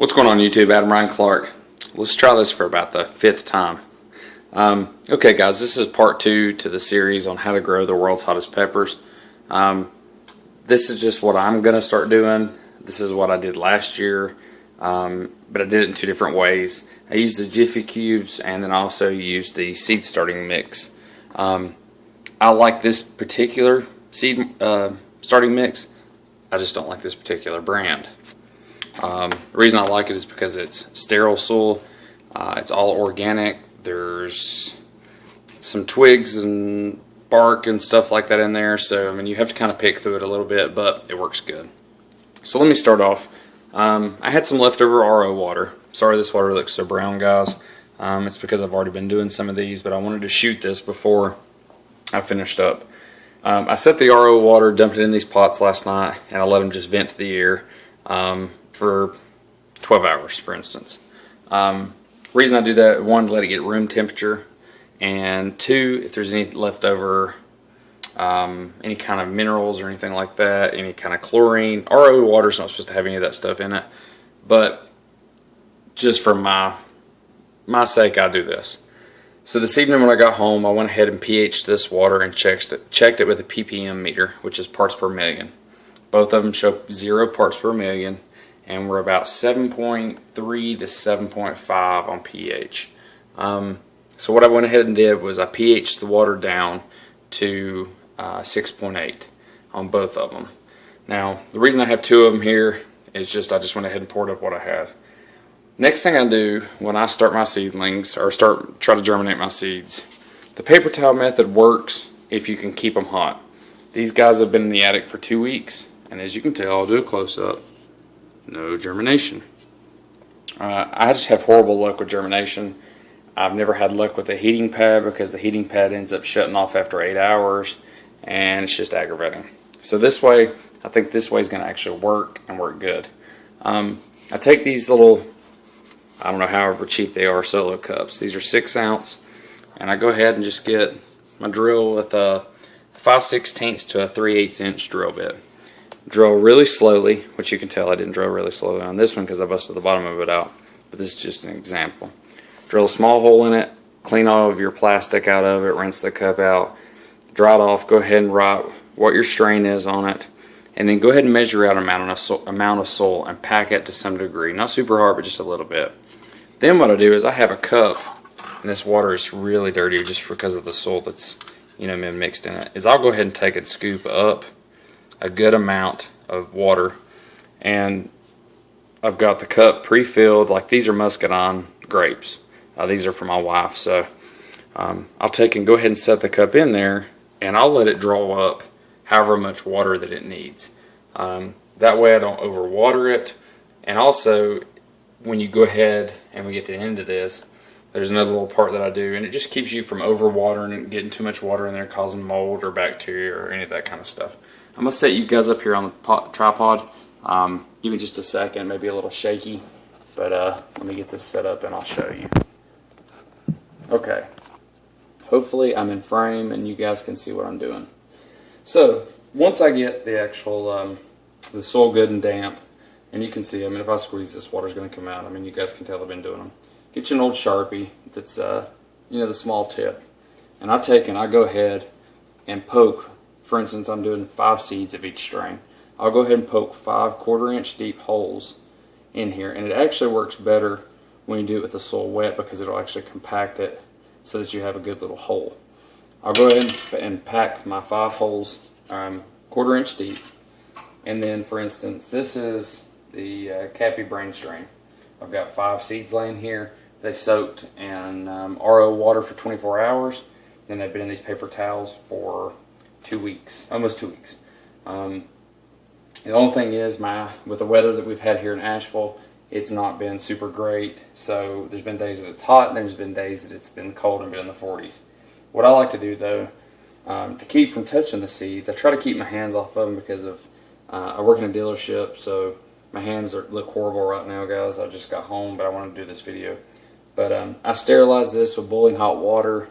What's going on YouTube? Adam Ryan Clark. Let's try this for about the 5th time. Okay guys, this is part 2 to the series on how to grow the world's hottest peppers. This is just what I'm going to start doing. This is what I did last year, but I did it in 2 different ways. I used the Jiffy Cubes and then I also used the seed starting mix. I like this particular seed starting mix. I just don't like this particular brand. The reason I like it is because it's sterile soil, it's all organic, there's some twigs and bark and stuff like that in there, so I mean you have to kind of pick through it a little bit, but it works good. So let me start off. I had some leftover RO water. Sorry this water looks so brown, guys. It's because I've already been doing some of these, but I wanted to shoot this before I finished up. I set the RO water, dumped it in these pots last night, and I let them just vent to the air for 12 hours, for instance. Reason I do that, 1, to let it get room temperature, and 2, if there's any leftover any kind of minerals or anything like that, any kind of chlorine. RO water's not supposed to have any of that stuff in it, but just for my sake, I do this. So this evening when I got home, I went ahead and pH'd this water and checked it with a ppm meter, which is parts per million. Both of them show 0 parts per million, and we're about 7.3 to 7.5 on pH. So what I went ahead and did was I pH'd the water down to 6.8 on both of them. Now the reason I have 2 of them here is I just went ahead and poured up what I had. Next thing I do when I start my seedlings, or try to germinate my seeds, the paper towel method works if you can keep them hot. These guys have been in the attic for 2 weeks, and as you can tell, I'll do a close-up, no germination. I just have horrible luck with germination. I've never had luck with the heating pad because the heating pad ends up shutting off after 8 hours, and it's just aggravating. So this way, I think this way is going to actually work and work good. I take these little, I don't know, however cheap they are, solo cups. These are 6 ounce, and I go ahead and just get my drill with a 5/16 to a 3/8 inch drill bit. Drill really slowly, which you can tell I didn't drill really slowly on this one because I busted the bottom of it out, but this is just an example. Drill a small hole in it, clean all of your plastic out of it, rinse the cup out, dry it off, go ahead and write what your strain is on it, and then go ahead and measure out amount of soil and pack it to some degree. Not super hard, but just a little bit. Then what I do is I have a cup, and this water is really dirty just because of the soil that's been mixed in it, is I'll go ahead and take and scoop up a good amount of water, and I've got the cup pre-filled. Like these are muscadine grapes. These are for my wife, so I'll take and go ahead and set the cup in there, and I'll let it draw up however much water that it needs. That way I don't overwater it, and also when you go ahead and we get to the end of this, there's another little part that I do, and it just keeps you from overwatering and getting too much water in there causing mold or bacteria or any of that kind of stuff. I'm going to set you guys up here on the tripod. Give me just a second, maybe a little shaky, but let me get this set up and I'll show you. Okay, hopefully I'm in frame and you guys can see what I'm doing. So once I get the actual the soil good and damp, and you can see, I mean, if I squeeze this, water's going to come out. I mean, you guys can tell I've been doing them. Get you an old Sharpie that's the small tip, and I go ahead and poke. For instance, I'm doing 5 seeds of each strain. I'll go ahead and poke 5 1/4-inch deep holes in here, and it actually works better when you do it with the soil wet because it'll actually compact it so that you have a good little hole. I'll go ahead and pack my 5 holes 1/4-inch deep, and then for instance this is the Cappy Brain strain. I've got 5 seeds laying here. They soaked in RO water for 24 hours, then they've been in these paper towels for 2 weeks, almost 2 weeks. The only thing is, with the weather that we've had here in Asheville, it's not been super great. So there's been days that it's hot, and there's been days that it's been cold and been in the 40s. What I like to do though, to keep from touching the seeds, I try to keep my hands off of them because of I work in a dealership, so my hands look horrible right now, guys. I just got home, but I wanted to do this video. But I sterilize this with boiling hot water,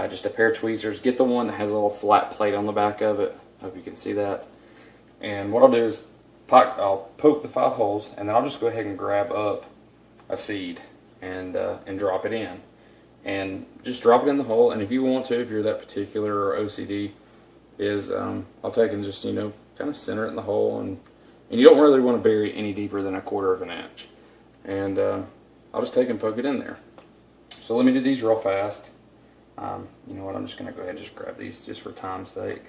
just a pair of tweezers. Get the one that has a little flat plate on the back of it. Hope you can see that. And what I'll do is I'll poke the 5 holes, and then I'll just go ahead and grab up a seed and drop it in. And just drop it in the hole. And if you want to, if you're that particular or OCD, I'll take and just, kind of center it in the hole. And you don't really want to bury it any deeper than 1/4 of an inch. And I'll just take and poke it in there. So let me do these real fast. You know what, I'm just going to go ahead and just grab these just for time's sake.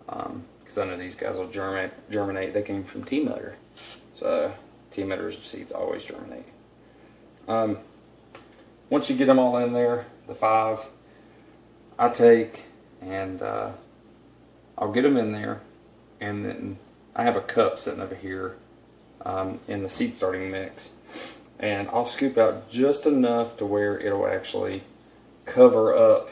Because I know these guys will germinate. They came from tea mutter. So tea mutter's seeds always germinate. Once you get them all in there, the 5, I take and I'll get them in there, and then I have a cup sitting over here in the seed starting mix, and I'll scoop out just enough to where it'll actually cover up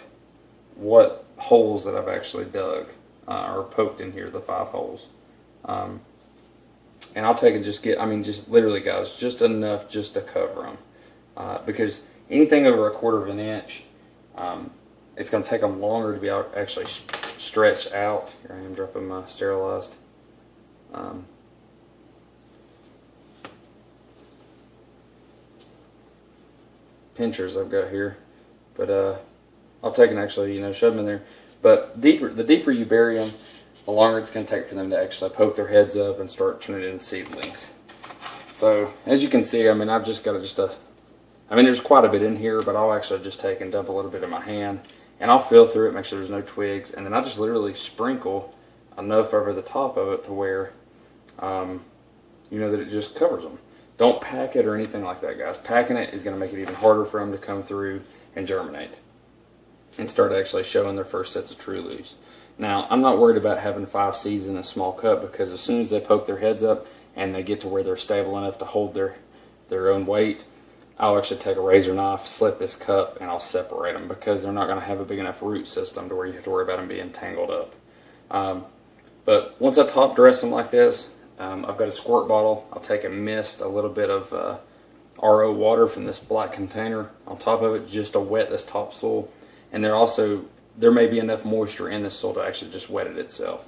what holes that I've actually dug or poked in here, the 5 holes. And I'll take and just literally, guys, just enough just to cover them. Because anything over 1/4 of an inch, it's going to take them longer to be able to actually stretch out. Here I am dropping my sterilized pinchers I've got here. But I'll take and actually, shove them in there. But the deeper you bury them, the longer it's going to take for them to actually poke their heads up and start turning into seedlings. So as you can see, I've just got there's quite a bit in here, but I'll actually just take and dump a little bit in my hand, and I'll feel through it, make sure there's no twigs, and then I just literally sprinkle enough over the top of it to where, that it just covers them. Don't pack it or anything like that, guys. Packing it is going to make it even harder for them to come through and germinate and start actually showing their first sets of true leaves. Now, I'm not worried about having 5 seeds in a small cup, because as soon as they poke their heads up and they get to where they're stable enough to hold their own weight, I'll actually take a razor knife, slit this cup, and I'll separate them, because they're not going to have a big enough root system to where you have to worry about them being tangled up. But once I top dress them like this, I've got a squirt bottle. I'll take and mist a little bit of RO water from this black container on top of it, just to wet this topsoil. And there may be enough moisture in this soil to actually just wet it itself.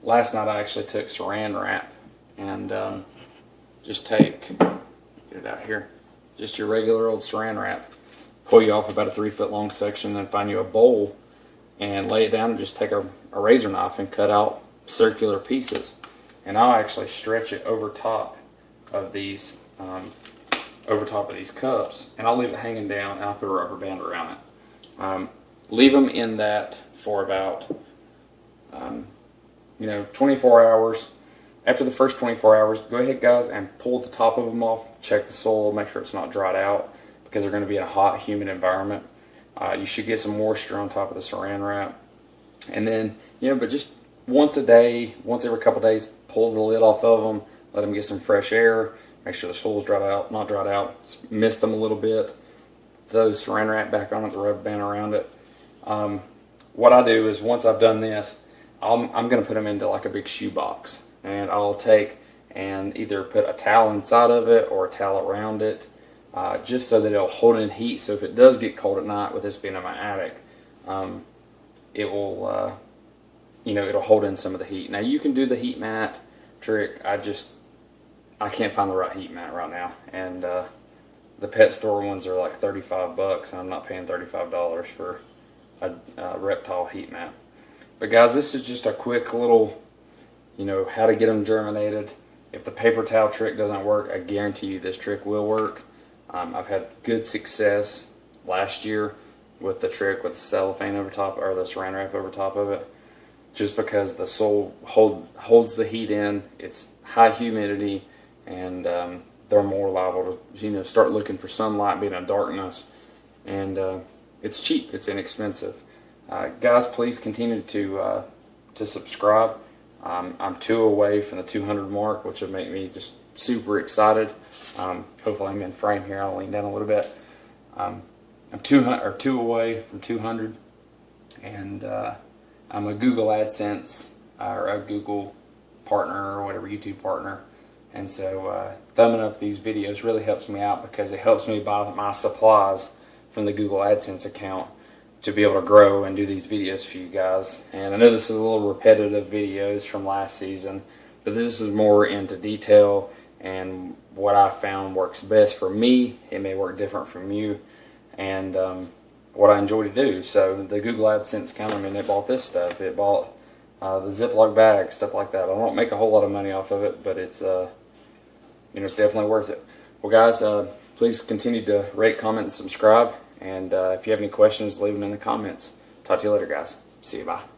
Last night I actually took saran wrap and get it out here, just your regular old saran wrap. Pull you off about a 3-foot long section, then find you a bowl and lay it down, and just take a razor knife and cut out circular pieces. And I'll actually stretch it over top of these cups, and I'll leave it hanging down, and I'll put a rubber band around it. Leave them in that for about 24 hours. After the first 24 hours, go ahead, guys, and pull the top of them off. Check the soil, make sure it's not dried out, because they're going to be in a hot, humid environment. You should get some moisture on top of the saran wrap. And then, but just once a day, once every couple days, pull the lid off of them, let them get some fresh air, make sure the soil's not dried out, mist them a little bit, throw saran wrap back on it, the rubber band around it. What I do is, once I've done this, I'm going to put them into like a big shoe box. And I'll take and either put a towel inside of it or a towel around it, just so that it'll hold in heat. So if it does get cold at night, with this being in my attic, it will, it'll hold in some of the heat. Now you can do the heat mat trick. I can't find the right heat mat right now, and the pet store ones are like $35, and I'm not paying $35 for a reptile heat mat. But guys, this is just a quick little, how to get them germinated. If the paper towel trick doesn't work, I guarantee you this trick will work. I've had good success last year with the trick with the cellophane over top, or the saran wrap over top of it, just because the soil holds the heat in. It's high humidity, and they're more liable to start looking for sunlight, being in darkness, and it's cheap, it's inexpensive. Guys, please continue to subscribe. I'm 2 away from the 200 mark, which would make me just super excited. Hopefully I'm in frame here. I'll lean down a little bit. I'm 2 away from 200, and I'm a Google AdSense or a Google partner, or whatever, YouTube partner. And so thumbing up these videos really helps me out, because it helps me buy my supplies from the Google AdSense account to be able to grow and do these videos for you guys. And I know this is a little repetitive videos from last season, but this is more into detail and what I found works best for me. It may work different from you, and what I enjoy to do. So the Google AdSense cameraman, they bought this stuff. It bought the Ziploc bag, stuff like that. I don't make a whole lot of money off of it, but it's it's definitely worth it. Well, guys, please continue to rate, comment, and subscribe. And if you have any questions, leave them in the comments. Talk to you later, guys. See you. Bye.